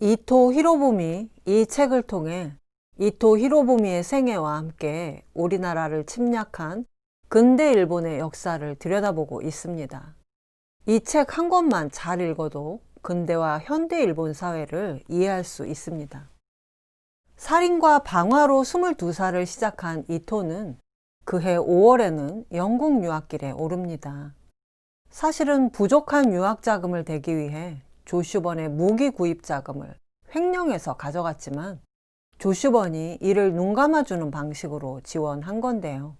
이토 히로부미 이 책을 통해 이토 히로부미의 생애와 함께 우리나라를 침략한 근대 일본의 역사를 들여다보고 있습니다. 이 책 한 권만 잘 읽어도 근대와 현대 일본 사회를 이해할 수 있습니다. 살인과 방화로 22살을 시작한 이토는 그해 5월에는 영국 유학길에 오릅니다. 사실은 부족한 유학 자금을 대기 위해 조슈번의 무기 구입 자금을 횡령해서 가져갔지만 조슈번이 이를 눈감아주는 방식으로 지원한 건데요.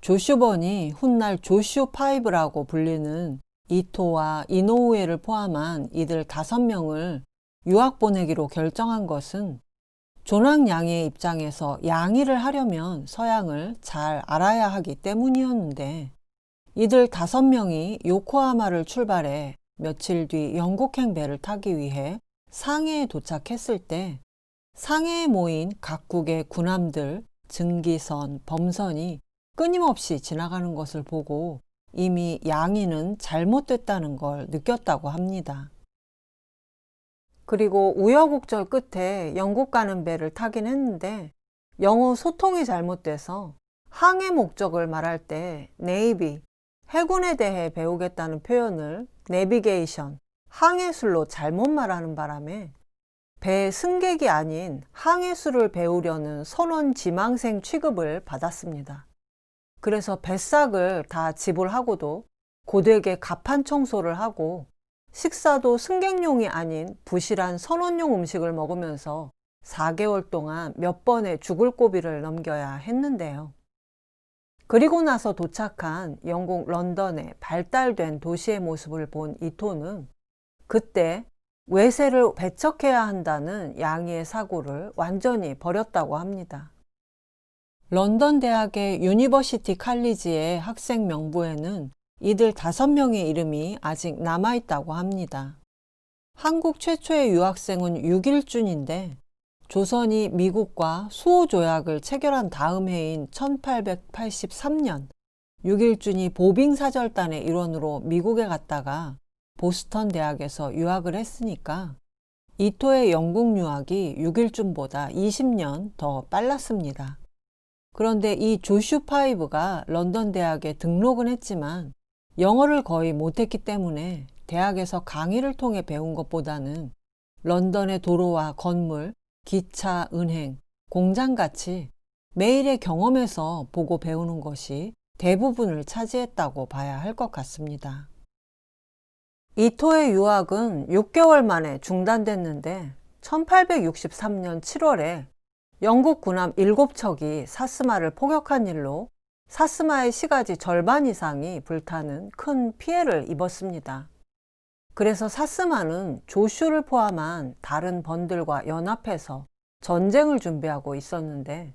조슈번이 훗날 조슈5라고 불리는 이토와 이노우에를 포함한 이들 5명을 유학 보내기로 결정한 것은 존왕 양의의 입장에서 양의를 하려면 서양을 잘 알아야 하기 때문이었는데, 이들 5명이 요코하마를 출발해 며칠 뒤 영국행 배를 타기 위해 상해에 도착했을 때 상해에 모인 각국의 군함들, 증기선, 범선이 끊임없이 지나가는 것을 보고 이미 양의는 잘못됐다는 걸 느꼈다고 합니다. 그리고 우여곡절 끝에 영국 가는 배를 타긴 했는데 영어 소통이 잘못돼서 항해 목적을 말할 때 네이비, 해군에 대해 배우겠다는 표현을 내비게이션, 항해술로 잘못 말하는 바람에 배 승객이 아닌 항해술을 배우려는 선원 지망생 취급을 받았습니다. 그래서 배삭을 다 지불하고도 고되게 갑판 청소를 하고 식사도 승객용이 아닌 부실한 선원용 음식을 먹으면서 4개월 동안 몇 번의 죽을 고비를 넘겨야 했는데요. 그리고 나서 도착한 영국 런던의 발달된 도시의 모습을 본 이토는 그때 외세를 배척해야 한다는 양의의 사고를 완전히 버렸다고 합니다. 런던 대학의 유니버시티 칼리지의 학생 명부에는 이들 5명의 이름이 아직 남아있다고 합니다. 한국 최초의 유학생은 6일준인데 조선이 미국과 수호조약을 체결한 다음 해인 1883년 6일준이 보빙사절단의 일원으로 미국에 갔다가 보스턴 대학에서 유학을 했으니까 이토의 영국 유학이 6일준보다 20년 더 빨랐습니다. 그런데 이 조슈5가 런던 대학에 등록은 했지만 영어를 거의 못했기 때문에 대학에서 강의를 통해 배운 것보다는 런던의 도로와 건물, 기차, 은행, 공장같이 매일의 경험에서 보고 배우는 것이 대부분을 차지했다고 봐야 할 것 같습니다. 이토의 유학은 6개월 만에 중단됐는데 1863년 7월에 영국 군함 7척이 사스마를 폭격한 일로 사스마의 시가지 절반 이상이 불타는 큰 피해를 입었습니다. 그래서 사스마는 조슈를 포함한 다른 번들과 연합해서 전쟁을 준비하고 있었는데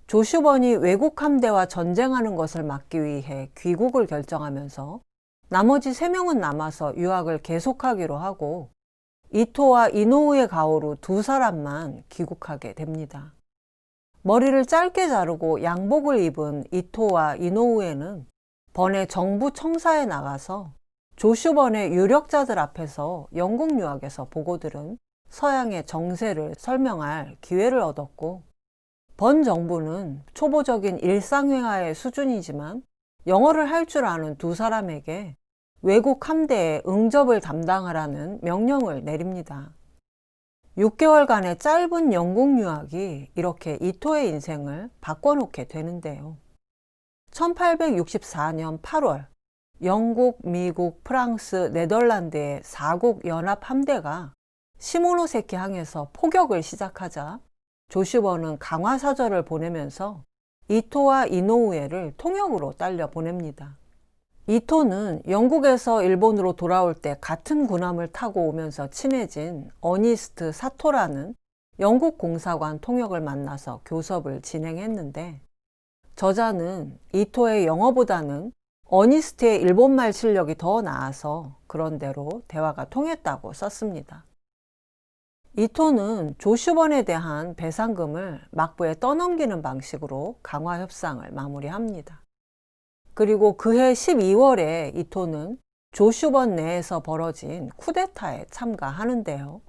조슈번이 외국 함대와 전쟁하는 것을 막기 위해 귀국을 결정하면서 나머지 3명은 남아서 유학을 계속하기로 하고 이토와 이노우에 가오루 2사람만 귀국하게 됩니다. 머리를 짧게 자르고 양복을 입은 이토와 이노우에는 번의 정부 청사에 나가서 조슈번의 유력자들 앞에서 영국 유학에서 보고 들은 서양의 정세를 설명할 기회를 얻었고, 번 정부는 초보적인 일상회화의 수준이지만 영어를 할 줄 아는 2사람에게 외국 함대에 응접을 담당하라는 명령을 내립니다. 6개월간의 짧은 영국 유학이 이렇게 이토의 인생을 바꿔놓게 되는데요. 1864년 8월 영국, 미국, 프랑스, 네덜란드의 4국 연합 함대가 시모노세키 항에서 포격을 시작하자 조슈번은 강화사절을 보내면서 이토와 이노우에를 통역으로 딸려 보냅니다. 이토는 영국에서 일본으로 돌아올 때 같은 군함을 타고 오면서 친해진 어니스트 사토라는 영국 공사관 통역을 만나서 교섭을 진행했는데, 저자는 이토의 영어보다는 어니스트의 일본말 실력이 더 나아서 그런대로 대화가 통했다고 썼습니다. 이토는 조슈번에 대한 배상금을 막부에 떠넘기는 방식으로 강화 협상을 마무리합니다. 그리고 그해 12월에 이토는 조슈번 내에서 벌어진 쿠데타에 참가하는데요.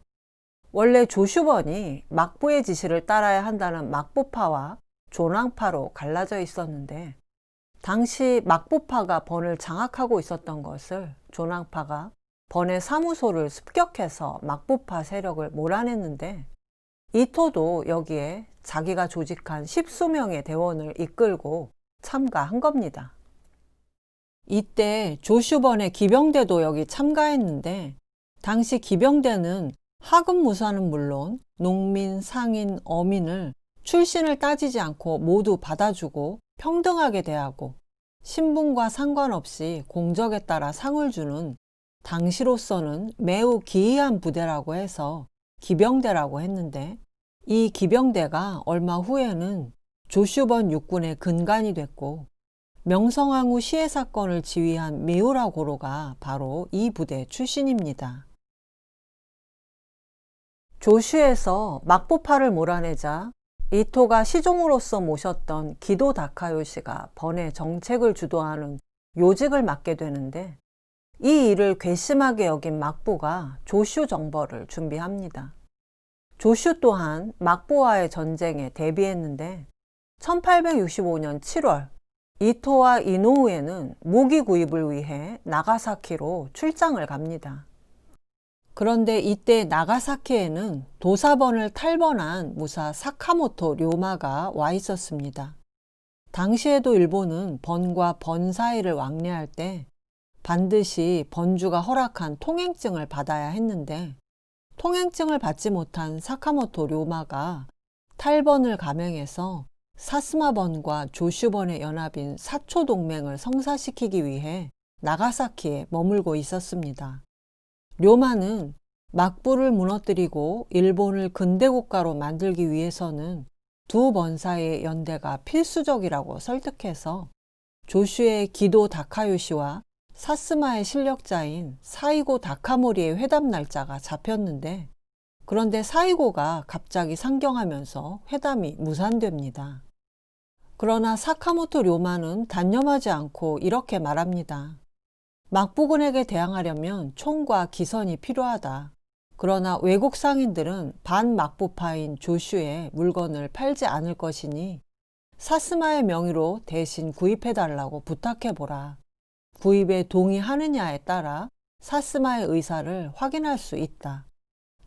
원래 조슈번이 막부의 지시를 따라야 한다는 막부파와 존왕파로 갈라져 있었는데, 당시 막부파가 번을 장악하고 있었던 것을 존왕파가 번의 사무소를 습격해서 막부파 세력을 몰아냈는데, 이토도 여기에 자기가 조직한 10수명의 대원을 이끌고 참가한 겁니다. 이때 조슈번의 기병대도 여기 참가했는데, 당시 기병대는 하급무사는 물론 농민, 상인, 어민을 출신을 따지지 않고 모두 받아주고 평등하게 대하고 신분과 상관없이 공적에 따라 상을 주는 당시로서는 매우 기이한 부대라고 해서 기병대라고 했는데, 이 기병대가 얼마 후에는 조슈번 육군의 근간이 됐고, 명성황후 시해 사건을 지휘한 미우라 고로가 바로 이 부대 출신입니다. 조슈에서 막부파를 몰아내자 이토가 시종으로서 모셨던 기도 다카요시가 번의 정책을 주도하는 요직을 맡게 되는데, 이 일을 괘씸하게 여긴 막부가 조슈 정벌을 준비합니다. 조슈 또한 막부와의 전쟁에 대비했는데, 1865년 7월 이토와 이노우에는 무기 구입을 위해 나가사키로 출장을 갑니다. 그런데 이때 나가사키에는 도사번을 탈번한 무사 사카모토 료마가 와 있었습니다. 당시에도 일본은 번과 번 사이를 왕래할 때 반드시 번주가 허락한 통행증을 받아야 했는데, 통행증을 받지 못한 사카모토 료마가 탈번을 감행해서 사스마번과 조슈번의 연합인 사초 동맹을 성사시키기 위해 나가사키에 머물고 있었습니다. 료마는 막부를 무너뜨리고 일본을 근대국가로 만들기 위해서는 두 번 사이의 연대가 필수적이라고 설득해서 조슈의 기도 다카요시와 사스마의 실력자인 사이고 다카모리의 회담 날짜가 잡혔는데, 그런데 사이고가 갑자기 상경하면서 회담이 무산됩니다. 그러나 사카모토 료마는 단념하지 않고 이렇게 말합니다. 막부군에게 대항하려면 총과 기선이 필요하다. 그러나 외국 상인들은 반막부파인 조슈의 물건을 팔지 않을 것이니 사스마의 명의로 대신 구입해달라고 부탁해보라. 구입에 동의하느냐에 따라 사스마의 의사를 확인할 수 있다.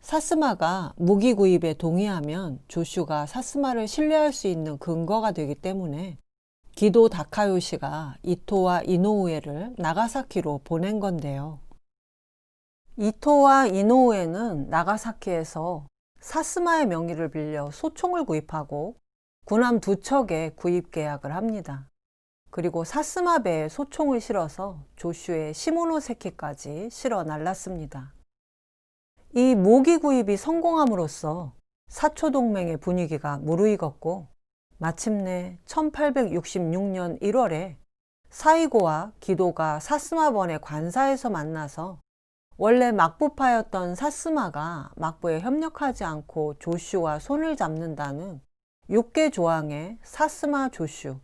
사스마가 무기 구입에 동의하면 조슈가 사스마를 신뢰할 수 있는 근거가 되기 때문에 기도 다카요시가 이토와 이노우에를 나가사키로 보낸 건데요. 이토와 이노우에는 나가사키에서 사스마의 명의를 빌려 소총을 구입하고 군함 2척에 구입 계약을 합니다. 그리고 사스마 배에 소총을 실어서 조슈의 시모노세키까지 실어 날랐습니다. 이 모기 구입이 성공함으로써 사초 동맹의 분위기가 무르익었고, 마침내 1866년 1월에 사이고와 기도가 사스마번의 관사에서 만나서 원래 막부파였던 사스마가 막부에 협력하지 않고 조슈와 손을 잡는다는 6개 조항의 사스마 조슈,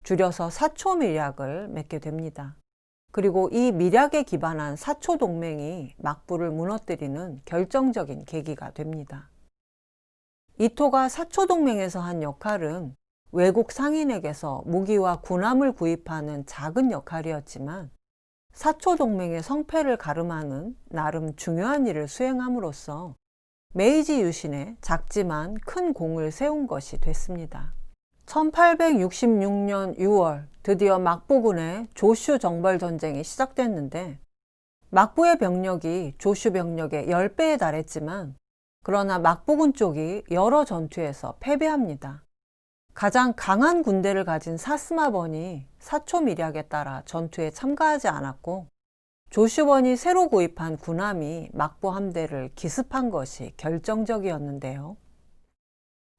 줄여서 사초 밀약을 맺게 됩니다. 그리고 이 밀약에 기반한 사초 동맹이 막부를 무너뜨리는 결정적인 계기가 됩니다. 이토가 사초 동맹에서 한 역할은 외국 상인에게서 무기와 군함을 구입하는 작은 역할이었지만, 사초 동맹의 성패를 가름하는 나름 중요한 일을 수행함으로써 메이지 유신에 작지만 큰 공을 세운 것이 됐습니다. 1866년 6월 드디어 막부군의 조슈 정벌 전쟁이 시작됐는데, 막부의 병력이 조슈 병력의 10배에 달했지만, 그러나 막부군 쪽이 여러 전투에서 패배합니다. 가장 강한 군대를 가진 사스마번이 사초 밀약에 따라 전투에 참가하지 않았고, 조슈번이 새로 구입한 군함이 막부 함대를 기습한 것이 결정적이었는데요.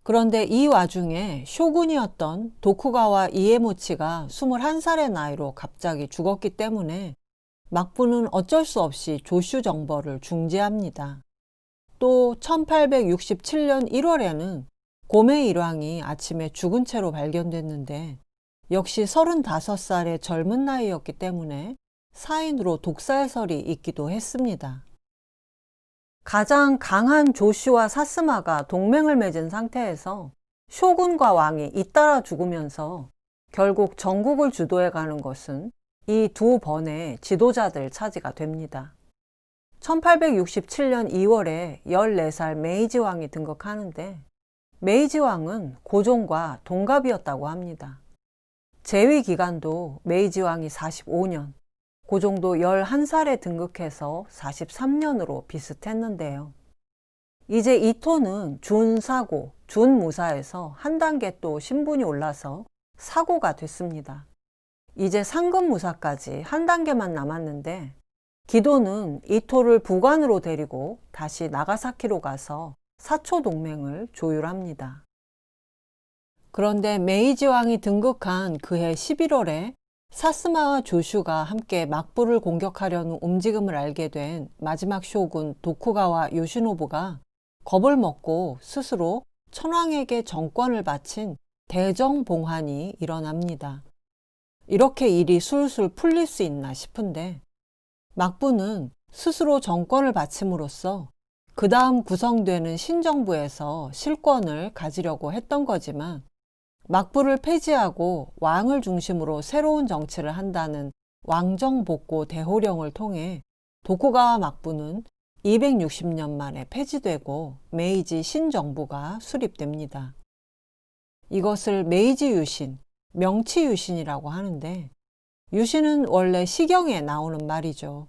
그런데 이 와중에 쇼군이었던 도쿠가와 이에모치가 21살의 나이로 갑자기 죽었기 때문에 막부는 어쩔 수 없이 조슈 정벌을 중지합니다. 또 1867년 1월에는 고메 일왕이 아침에 죽은 채로 발견됐는데, 역시 35살의 젊은 나이였기 때문에 사인으로 독살설이 있기도 했습니다. 가장 강한 조슈와 사스마가 동맹을 맺은 상태에서 쇼군과 왕이 잇따라 죽으면서 결국 전국을 주도해 가는 것은 이 두 번의 지도자들 차지가 됩니다. 1867년 2월에 14살 메이지 왕이 등극하는데 메이지 왕은 고종과 동갑이었다고 합니다. 재위 기간도 메이지 왕이 45년, 고종도 11살에 등극해서 43년으로 비슷했는데요. 이제 이토는 준사고, 준무사에서 한 단계 또 신분이 올라서 사고가 됐습니다. 이제 상급무사까지 한 단계만 남았는데 기도는 이토를 부관으로 데리고 다시 나가사키로 가서 사초 동맹을 조율합니다. 그런데 메이지 왕이 등극한 그해 11월에 사스마와 조슈가 함께 막부를 공격하려는 움직임을 알게 된 마지막 쇼군 도쿠가와 요시노부가 겁을 먹고 스스로 천황에게 정권을 바친 대정봉환이 일어납니다. 이렇게 일이 술술 풀릴 수 있나 싶은데 막부는 스스로 정권을 바침으로써 그 다음 구성되는 신정부에서 실권을 가지려고 했던 거지만 막부를 폐지하고 왕을 중심으로 새로운 정치를 한다는 왕정복고 대호령을 통해 도쿠가와 막부는 260년 만에 폐지되고 메이지 신정부가 수립됩니다. 이것을 메이지 유신, 명치 유신이라고 하는데 유신은 원래 시경에 나오는 말이죠.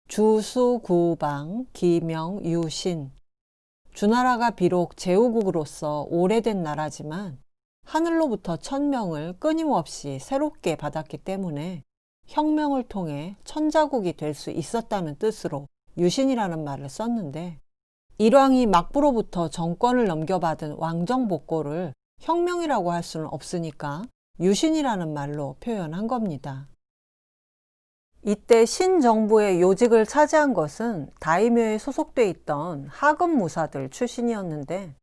주수구방, 기명, 유신. 주나라가 비록 제후국으로서 오래된 나라지만 하늘로부터 천명을 끊임없이 새롭게 받았기 때문에 혁명을 통해 천자국이 될 수 있었다는 뜻으로 유신이라는 말을 썼는데 일왕이 막부로부터 정권을 넘겨받은 왕정복고를 혁명이라고 할 수는 없으니까 유신이라는 말로 표현한 겁니다. 이때 신정부의 요직을 차지한 것은 다이묘에 소속돼 있던 하급무사들 출신이었는데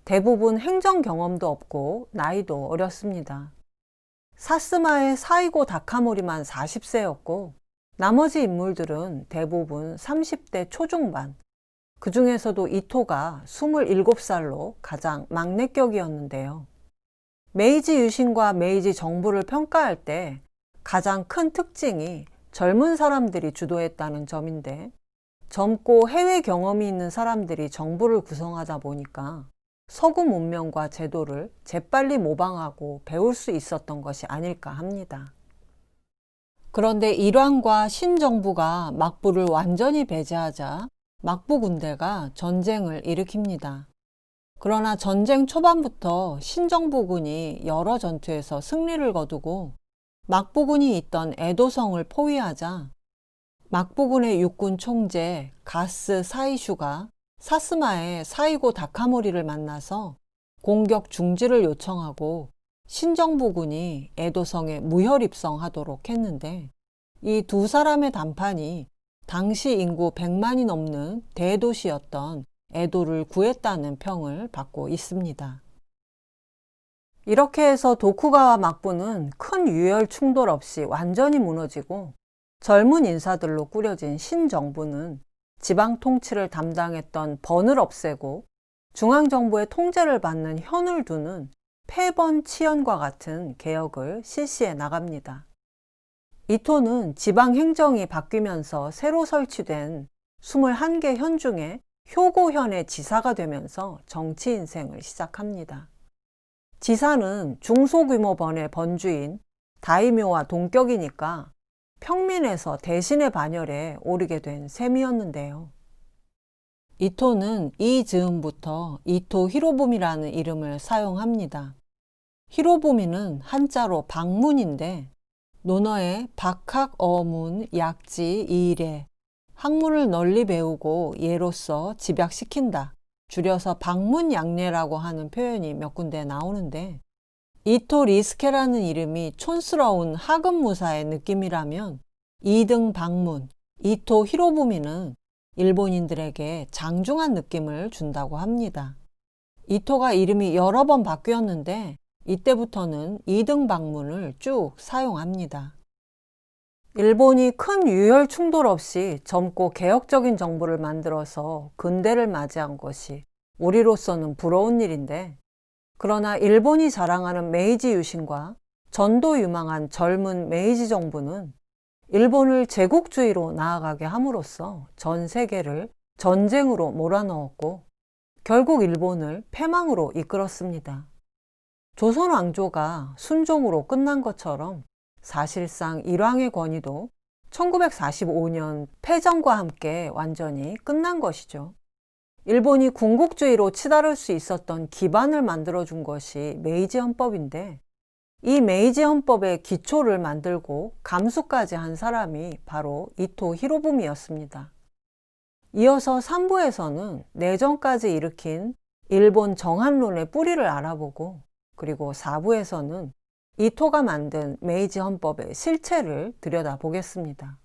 대부분 행정 경험도 없고 나이도 어렸습니다. 사스마의 사이고 다카모리만 40세였고 나머지 인물들은 대부분 30대 초중반, 그 중에서도 이토가 27살로 가장 막내격이었는데요. 메이지 유신과 메이지 정부를 평가할 때 가장 큰 특징이 젊은 사람들이 주도했다는 점인데 젊고 해외 경험이 있는 사람들이 정부를 구성하다 보니까 서구 문명과 제도를 재빨리 모방하고 배울 수 있었던 것이 아닐까 합니다. 그런데 일왕과 신정부가 막부를 완전히 배제하자 막부 군대가 전쟁을 일으킵니다. 그러나 전쟁 초반부터 신정부군이 여러 전투에서 승리를 거두고 막부군이 있던 에도성을 포위하자 막부군의 육군 총재 가스 사이슈가 사스마의 사이고 다카모리를 만나서 공격 중지를 요청하고 신정부군이 에도성에 무혈 입성하도록 했는데 이 두 사람의 담판이 당시 인구 100만이 넘는 대도시였던 에도를 구했다는 평을 받고 있습니다. 이렇게 해서 도쿠가와 막부는 큰 유혈 충돌 없이 완전히 무너지고 젊은 인사들로 꾸려진 신정부는 지방 통치를 담당했던 번을 없애고 중앙정부의 통제를 받는 현을 두는 폐번치연과 같은 개혁을 실시해 나갑니다. 이토는 지방 행정이 바뀌면서 새로 설치된 21개 현 중에 효고현의 지사가 되면서 정치 인생을 시작합니다. 지사는 중소규모 번의 번주인 다이묘와 동격이니까 평민에서 대신의 반열에 오르게 된 셈이었는데요. 이토는 이 즈음부터 이토 히로부미라는 이름을 사용합니다. 히로부미는 한자로 박문인데 논어에 박학 어문 약지 이래 학문을 널리 배우고 예로서 집약시킨다. 줄여서 박문양례라고 하는 표현이 몇 군데 나오는데 이토 리스케라는 이름이 촌스러운 하급무사의 느낌이라면 2등 박문, 이토 히로부미는 일본인들에게 장중한 느낌을 준다고 합니다. 이토가 이름이 여러 번 바뀌었는데 이때부터는 2등 박문을 쭉 사용합니다. 일본이 큰 유혈 충돌 없이 젊고 개혁적인 정부를 만들어서 근대를 맞이한 것이 우리로서는 부러운 일인데, 그러나 일본이 자랑하는 메이지 유신과 전도 유망한 젊은 메이지 정부는 일본을 제국주의로 나아가게 함으로써 전 세계를 전쟁으로 몰아넣었고 결국 일본을 패망으로 이끌었습니다. 조선 왕조가 순종으로 끝난 것처럼 사실상 일왕의 권위도 1945년 패전과 함께 완전히 끝난 것이죠. 일본이 군국주의로 치달을 수 있었던 기반을 만들어준 것이 메이지 헌법인데, 이 메이지 헌법의 기초를 만들고 감수까지 한 사람이 바로 이토 히로부미였습니다. 이어서 3부에서는 내전까지 일으킨 일본 정한론의 뿌리를 알아보고, 그리고 4부에서는 이토가 만든 메이지 헌법의 실체를 들여다보겠습니다.